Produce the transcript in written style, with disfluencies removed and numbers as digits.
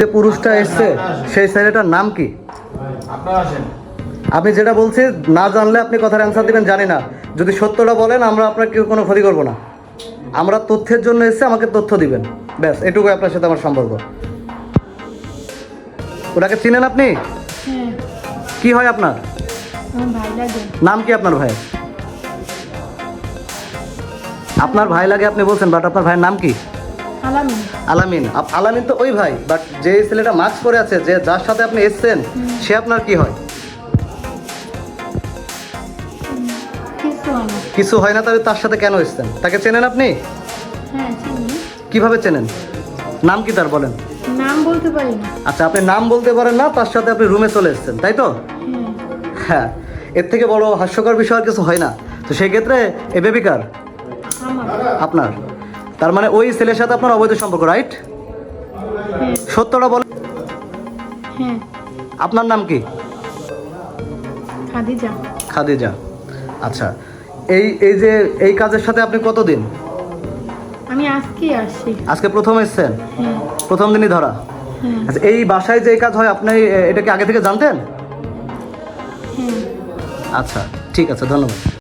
যে পুরুষটা এসছে সেই ছেলেটার নাম কি? আপনি যেটা বলছি না জানলে আপনি কথার অ্যান্সার দিবেন, জানি না। যদি সত্যটা বলেন আমরা আপনাকে কোনো ক্ষতি করবো না। আমরা তথ্যের জন্য এসেছি, আমাকে তথ্য দিবেন, ব্যাস এটুকুই আপনার সাথে আমার সম্পর্ক। ওটাকে চিনেন আপনি? হ্যাঁ, কি হয় আপনার? আমার ভাই লাগে। নাম কি আপনার ভাইয়ের? আপনার ভাই লাগে আপনি বলছেন, বাট আপনার ভাইয়ের নাম কি? আলামিন। আলামিন। আলামিন তো ওই ভাই, বাট যে ছেলেটা মাস্ক পরে আছে, যে যার সাথে আপনি এসছেন, সে আপনার কি হয়? কিছু হয় না। কিছু হয় না, তাহলে তার সাথে কেন এসছেন? তাকে চেনেন আপনি? হ্যাঁ, চিনি। কিভাবে চেনেন? নাম কি তার বলেন? নাম বলতে পারি না। আচ্ছা, আপনি নাম বলতে পারেন না, তার সাথে আপনি রুমে চলে এসেছেন, তাই তো? হ্যাঁ, হ্যাঁ, এর থেকে বড় হাস্যকর বিষয় আর কিছু হয় না। তো সেই ক্ষেত্রে এ বেবিকার আমার। আপনার, তার মানে ওই ছেলের সাথে আপনার অবৈধ সম্পর্ক, রাইট? হ্যাঁ, সত্যটা বলেন। হ্যাঁ, আপনার নাম কি? খাদিজা। খাদিজা। আচ্ছা, এই এই যে এই কাজের সাথে আপনি কতদিন? আমি আজকেই আসছি। আজকে প্রথম এসেছেন? হ্যাঁ, প্রথম দিনই ধরা? হ্যাঁ, আচ্ছা, এই বাসায় যে এই কাজ হয় আপনি এটা কি আগে থেকে জানতেন? হ্যাঁ। আচ্ছা, ঠিক আছে, ধন্যবাদ।